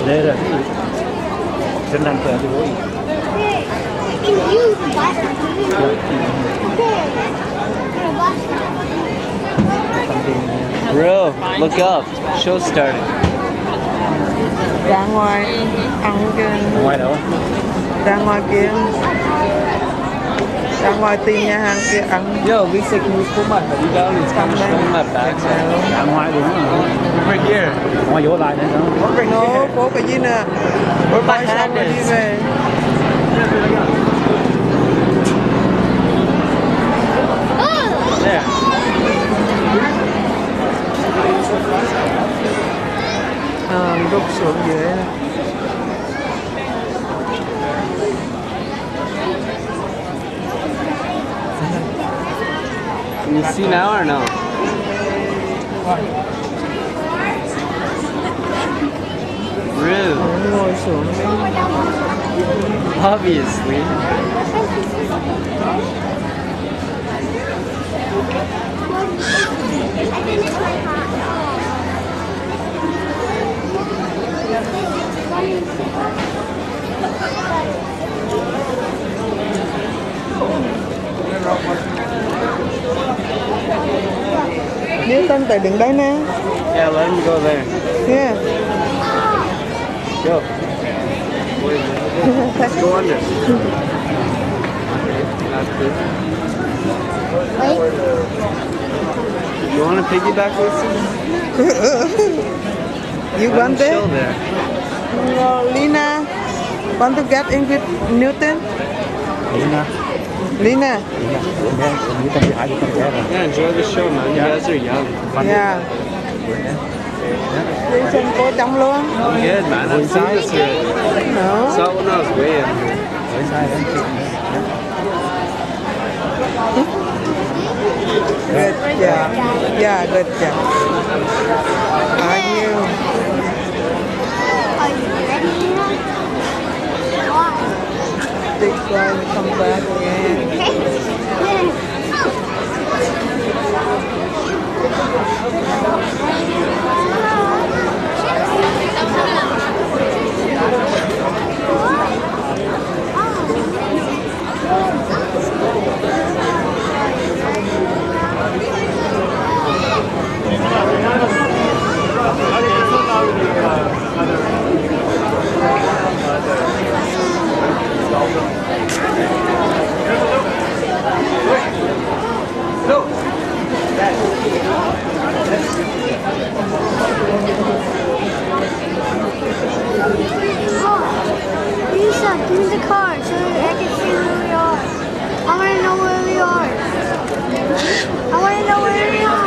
Đây là cái gì? Trên đàn cờ thì bố ý. Bro, look up. Show started. Ra ngoài ăn kia. Ngoài đâu? Ra ngoài kia. Ra ngoài tìm nhà hàng kia ăn. Yo, Lisa, can you pull my hoodie down? It's kind of showing my backside. Ra ngoài đúng rồi. Right here. Ngoài vô lại đấy đó. Right Nó here. có cái gì nè. Where my Coi xong hand rồi đi is. về. There. Rút xuống dưới này. Can you see now or no? Rude. Ngồi xuống đi. Obviously. Nếu Tân tại đứng đây nè. Yeah, let him go there. Yeah. Go. Let's go under. That's good. You want to piggyback, Lucy? You Let him want chill it? there. Lina, want to get in with Newton? Lina. Lina. You can be high, you can be better. Yeah, enjoy the show, man. You guys are young. Yeah. Đi xem cô trong luôn. Good, man. I've seen this here. No. Saw it when I was way in. Với sai em chị. Good job. Yeah, good job. Are you? Are you ready? Why? Big boy will come back again. Lisa, give me the card so I can see where we are. I want to know where we are. I want to know where we are.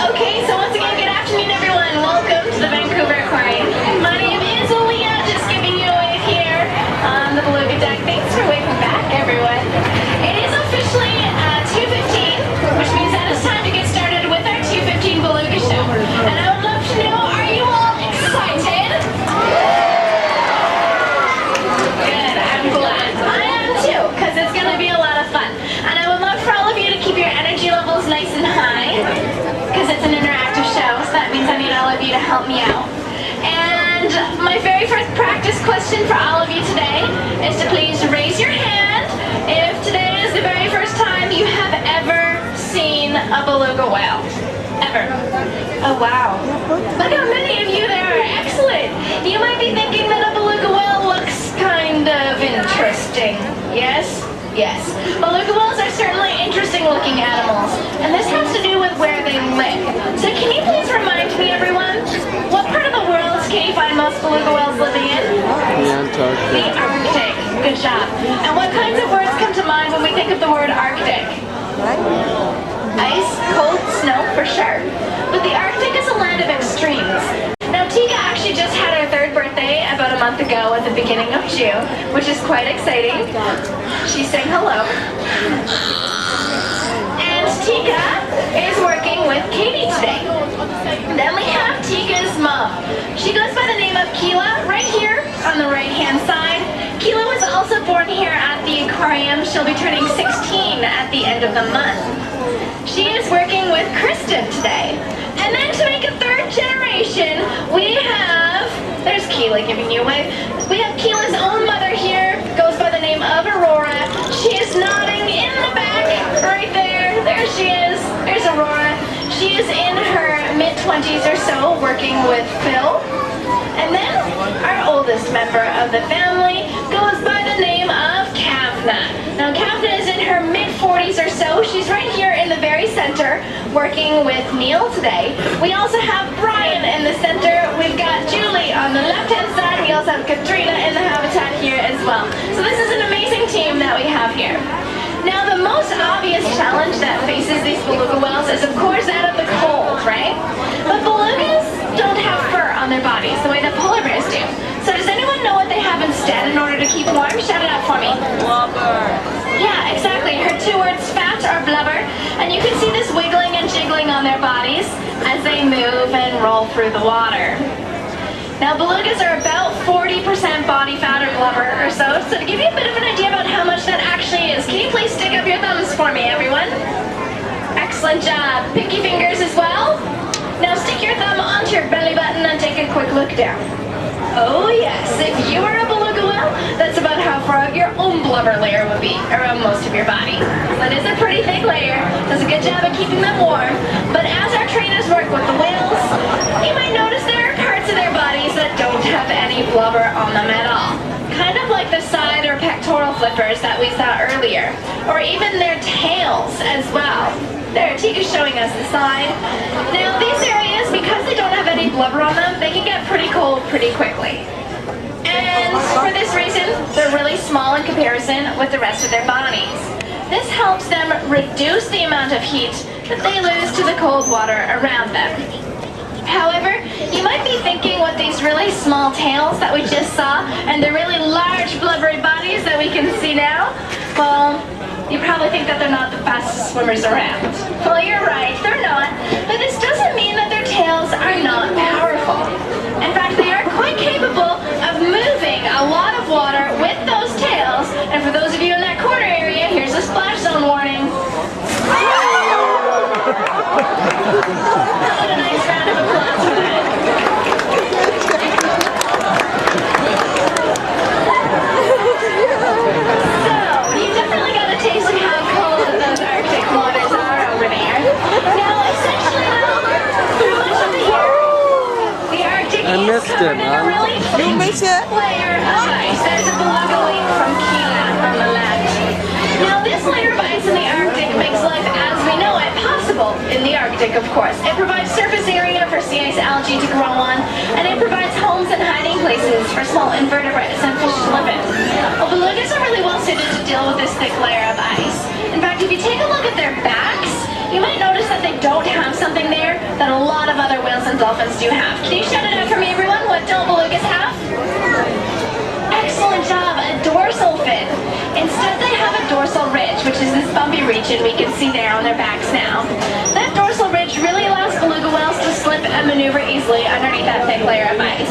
Okay, so once again, good afternoon, everyone. Welcome to the Vancouver Aquarium. My name is Aaliyah, just giving you a wave here on the Beluga deck. Thanks for waving back, everyone. It is officially 2:15, which means that it's time to get started with our 2:15 Beluga show. And I would love to know, are you all excited? Good, I'm glad. I am too, because it's going to be a lot of fun. And I would love for all of you to keep your energy levels nice and high, because it's an interactive show, so that means I need all of you to help me out. And my very first practice question for all of you today is to please raise your hand if today is the very first time you have ever seen a beluga whale. Ever. Oh wow. Look how many of you there are. Excellent. You might be thinking that a beluga whale looks kind of interesting. Yes? Yes, beluga whales are certainly interesting looking animals, and this has to do with where they live. So can you please remind me, everyone, what part of the world can you find most beluga whales living in? The Antarctic. The Arctic. Good job. And what kinds of words come to mind when we think of the word Arctic? Ice, cold, snow, for sure. But the Arctic is a land of extremes. Now, Tika actually just had her 3rd birthday about a month ago at the beginning of June, which is quite exciting. She's saying hello. And Tika is working with Katie today. Then we have Tika's mom. She goes by the name of Keela, right here on the right-hand side. Keela was also born here at the aquarium. She'll be turning 16 at the end of the month. She is working with Kristen today. And then to make a 3rd generation, we have, there's Keela giving you away. We have Keela's own mother here, goes by the name of Aurora. She is nodding in the back, right there. There she is. There's Aurora. She is in her mid-20s or so, working with Phil. And then our oldest member of the family goes by the name of Kavna. Now Kavna is in her mid-40s or so. She's right here in the very center working with Neil today. We also have Brian in the center. We've got Julie on the left-hand side. We also have Katrina in the habitat here as well. So this is an amazing team that we have here. Now the most obvious challenge that faces these beluga whales is of course that of the cold, right? But belugas don't have fur on their bodies the way that polar bears do. So does anyone know what they have instead in order to keep warm? Shout it out for me. Blubber. Yeah, exactly. Her 2 words, fat or blubber. And you can see this wiggling and jiggling on their bodies as they move and roll through the water. Now belugas are about 40% body fat or blubber or so. So to give you a bit of an idea about how much that actually is, can you please stick up your thumbs for me, everyone? Excellent job. Pinky fingers as well. Now stick your thumb onto your belly button and take a quick look down. Oh yes, if you were a beluga whale, that's about how far out your own blubber layer would be around most of your body. That is a pretty thick layer, does a good job of keeping them warm, but as our trainers work with the whales, you might notice there are parts of their bodies that don't have any blubber on them at all. Kind of like the side or pectoral flippers that we saw earlier, or even their tails as well. There, Tika's showing us the side. Now these areas, because they don't have any blubber on them, they can get pretty cold pretty quickly. And for this reason, they're really small in comparison with the rest of their bodies. This helps them reduce the amount of heat that they lose to the cold water around them. However, you might be thinking with these really small tails that we just saw and the really large blubbery bodies that we can see now, well, you probably think that they're not the fastest swimmers around. Well, you're right, they're not. But this doesn't mean that their tails are not powerful. In fact, they are quite capable of moving a lot of water with those tails. And for those of you in that corner area, here's a splash zone warning. How about a nice round of applause for that? Taste of how cold those Arctic waters are over there. Now, essentially, through much of the year, the Arctic is covered in a really thin layer of ice. There's a beluga wing from Keela on the left. Now, this layer of ice in the Arctic makes life as we know it possible in the Arctic, of course. It provides surface area for sea ice algae to grow on, and it provides homes and hiding places for small invertebrates and fish to live in. Well, belugas are really well suited to deal with this thick layer of ice. In fact, if you take a look at their backs, you might notice that they don't have something there that a lot of other whales and dolphins do have. Can you shout it out for me, everyone? What don't belugas have? Excellent job, a dorsal fin. Instead, they have a dorsal ridge, which is this bumpy region we can see there on their backs now. That dorsal ridge really allows beluga whales to slip and maneuver easily underneath that thick layer of ice.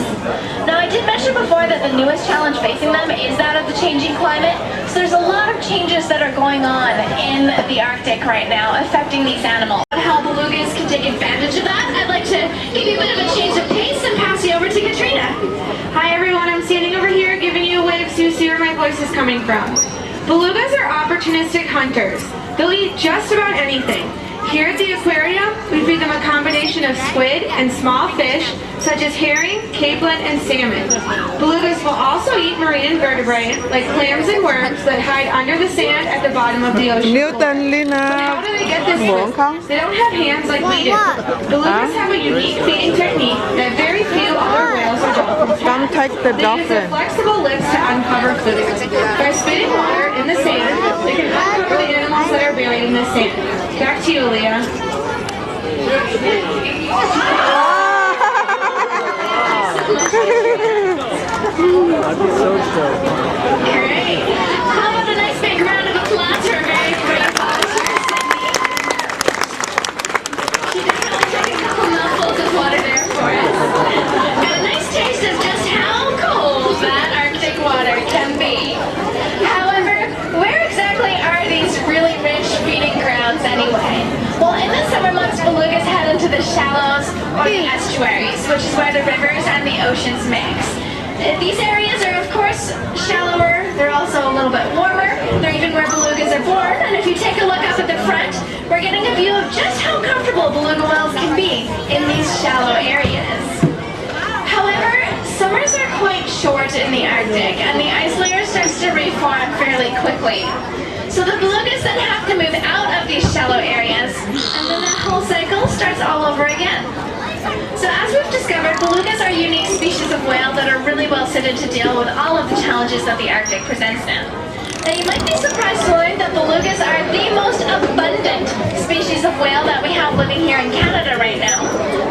Now, I did mention before that the newest challenge facing them is that of the changing climate. So there's a lot of changes that are going on in the Arctic right now affecting these animals. How belugas can take advantage of that, I'd like to give you a bit of a change of pace and pass you over to Katrina. Hi everyone, I'm standing over here giving you a wave so you see where my voice is coming from. Belugas are opportunistic hunters. They'll eat just about anything. Here at the aquarium, we feed them a combination of squid and small fish, such as herring, capelin, and salmon. Belugas will also eat marine invertebrates, like clams and worms, that hide under the sand at the bottom of the ocean floor. Newton, But how Lina do they get this muốn food? không? They don't have hands like we do. Belugas have a unique feeding technique that very few other whales or dolphins have. Come take the They use their dolphin. flexible lips to uncover food. By spitting water in the sand, they can uncover the animals that are buried in the sand. Back to you, Leah. I'd be so shocked. Great. How about a nice big round of applause for a very pretty volunteer, Sydney? She definitely took a couple mouthfuls of water there for us. Got a nice taste of just how cold that Arctic water can be. However, where exactly are these really rich feeding grounds anyway? Well, in the summer months, belugas head into the shallows or the estuaries, which is where the rivers and the oceans mix. These areas are, of course, shallower. They're also a little bit warmer. They're even where belugas are born. And if you take a look up at the front, we're getting a view of just how comfortable beluga whales can be in these shallow areas. However, summers are quite short in the Arctic, and the ice layer starts to reform fairly quickly. So the belugas then have to move out of these shallow areas, and then that whole cycle starts all over again. So as we've discovered, belugas are unique species of whale that are really well suited to deal with all of the challenges that the Arctic presents them. Now you might be surprised to learn that belugas are the most abundant species of whale that we have living here in Canada right now.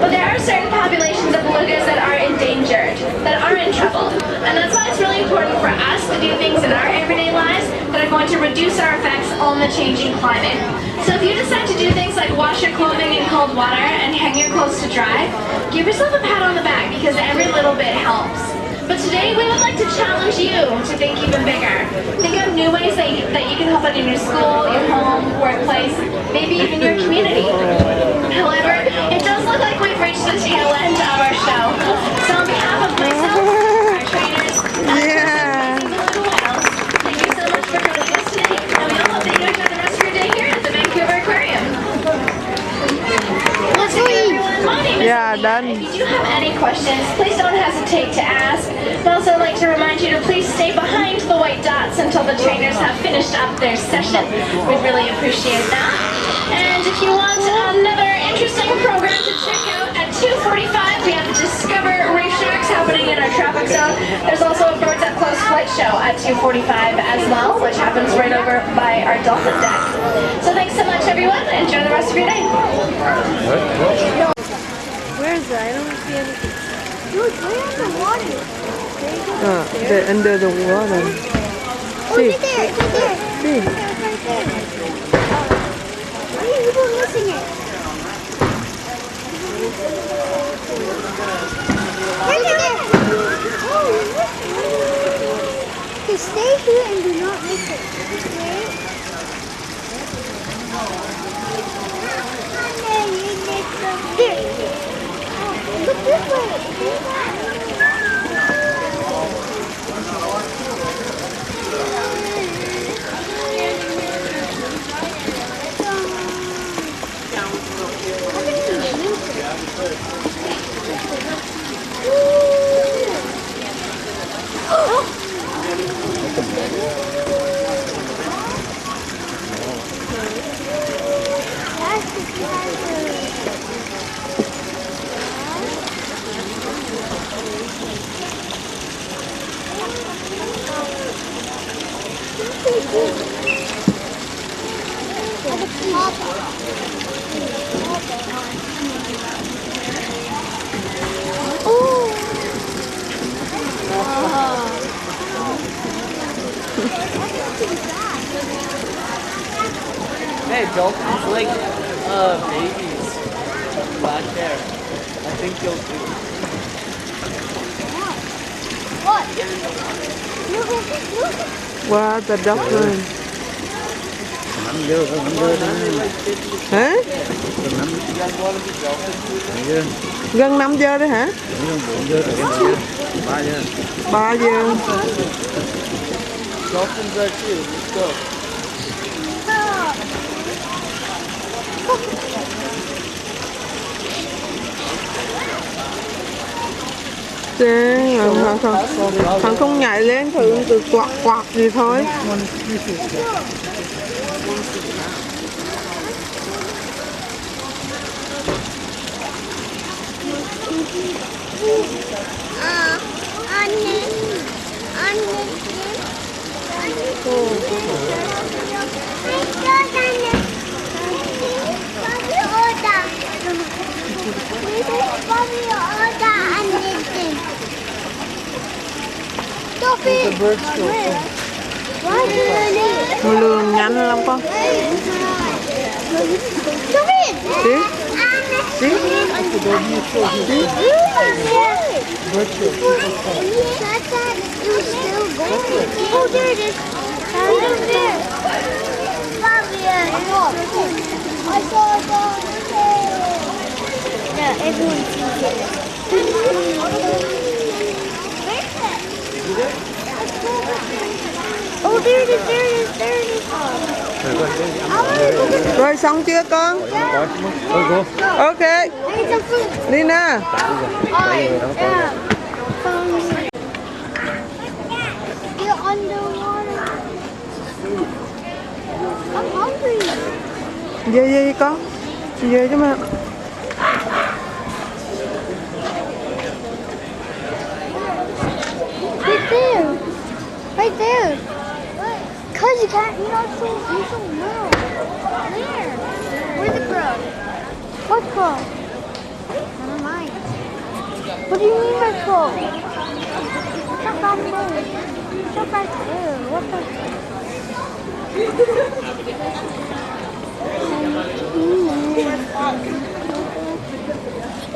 But there are certain populations of belugas that are endangered, that are in trouble. And that's why it's really important for us to do things in our everyday lives that are going to reduce our effects on the changing climate. So if you decide to do things like wash your clothing in cold water and hang your clothes to dry, give yourself a pat on the back because every little bit helps. But today we would like to challenge you to think even bigger. Think of new ways that you can help out in your school, your home, workplace, maybe even your community. However, it does look like we've reached the tail end of our show. So on behalf of myself, our trainers, Yeah. thank you so much for joining us today. And we all hope that you enjoy the rest of your day here at the Vancouver Aquarium. Let's leave. My name is Yeah, Leah. done. If you do have any questions, please don't hesitate to ask. I'd also like to remind you to please stay behind the white dots until the trainers have finished up their session. We'd really appreciate that. And if you want another interesting program to check out at 2:45, we have the Discover Reef Sharks happening in our traffic zone. There's also a Birds Up Close flight show at 2:45 as well, which happens right over by our dolphin deck. So thanks so much, everyone. Enjoy the rest of your day. Where is it? I don't see anything. Dude, where's the water? They're under the water. Oh, See, right there. It's right there. see. It's right there. Why are you missing it? Right there. Okay, stay here and do not miss it. Okay? Here. Look this way. That's the treasure. Hey, dolphins like babies back there. I think you'll do. What? Look. Wow, the dolphin. Nắm vô, nắm vô. Hả? Nắm vô. Gần 5 giờ đấy hả? 4 giờ, 3 giờ. 3 giờ. Dolphins are too. Let's go. Chứ thằng không nhảy lên thử từ quạt quạt gì thôi. The birds go. Mưa lường nhanh lắm con. See? See? Oh, there it is. Over there. I saw it. Yeah, everyone sees it. Oh, there it is, there it is, there it is. I want to look at Rồi xong chưa con? Thôi cô. Ok. I need some food. Lina. Yeah. You're underwater. I'm hungry. Về con. Về cho mẹ. Right there. Right there. Cause you can't, you're so little. Where? Where's the crow? What crow? Never mind. What do you mean by crow? It's not that bird. It's not right there. What the?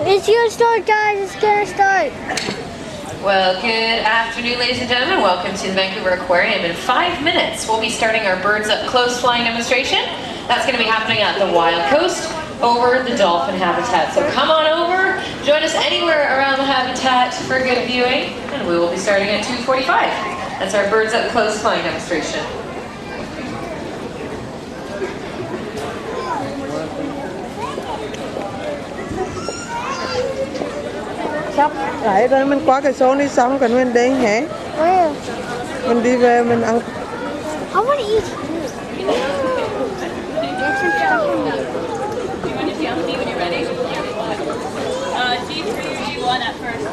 It's gonna start, guys. It's gonna start. Well, good afternoon, ladies and gentlemen. Welcome to the Vancouver Aquarium. In 5 minutes, we'll be starting our birds up close flying demonstration. That's going to be happening at the Wild Coast over the dolphin habitat. So come on over, join us anywhere around the habitat for good viewing, and we will be starting at 2:45. That's our birds up close flying demonstration. Sắp lại rồi mình qua cái số đi xong rồi mình đi hả? Where? Mình đi về mình ăn. I want to eat food. Get some stuff in me. Do you want to tell me when you're ready? G3 or G1 at first?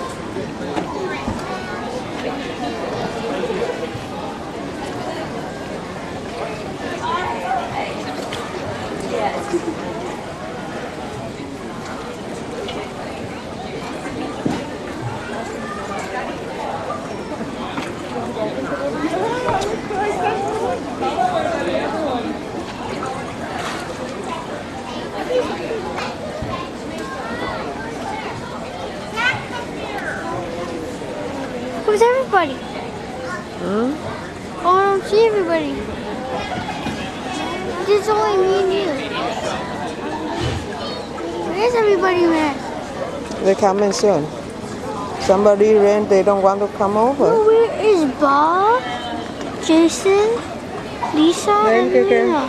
Where's everybody? Ừ. Oh, I don't see everybody. There's only me and you. Where's everybody, man? They come in soon. Somebody ran, they don't want to come over. Oh, where is Bob, Jason, Lisa, and Lena?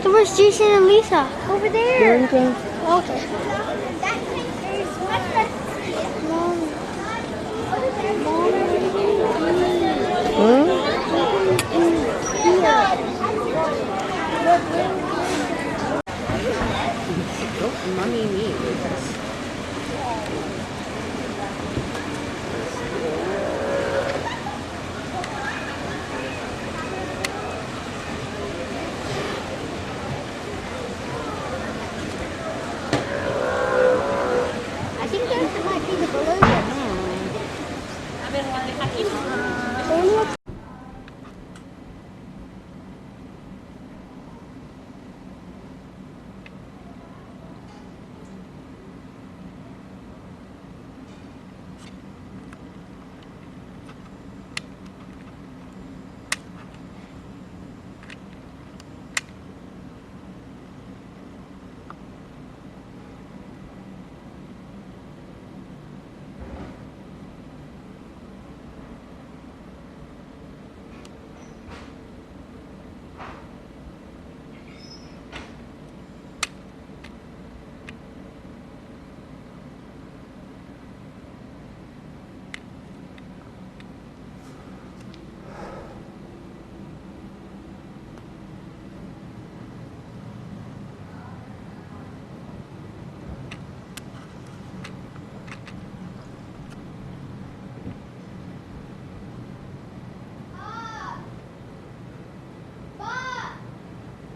So where's Jason and Lisa? Over there. Okay. Mommy needs. I think there might be the balloon.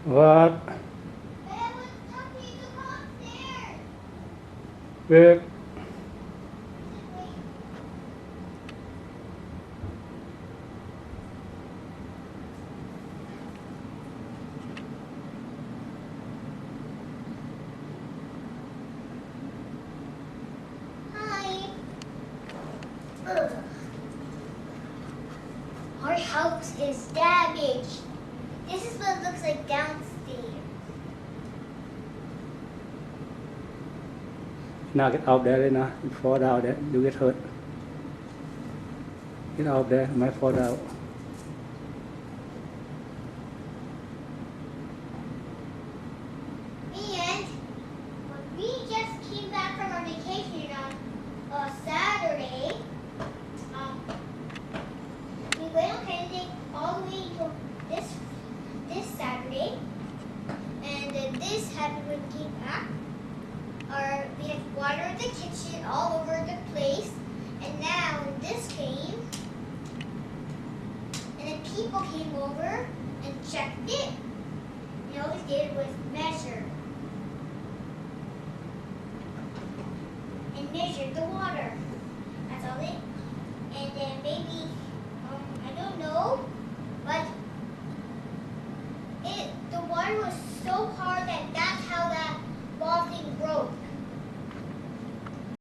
What? Việc. Hi. Ugh. Our house is damaged. This is what it looks like downstairs. Now get out there, Lena. You fall down there, you get hurt. Get out there, you might fall down. And when we just came back from our vacation on Saturday, we went on Kennedy all the way until this Saturday, and then this happened when we came back. We had water in the kitchen all over the place, and now this came, and then people came over and checked it. And all we did was measure. And measured the water. That's all it. And then maybe, I don't know, but the water was so hard that that's how that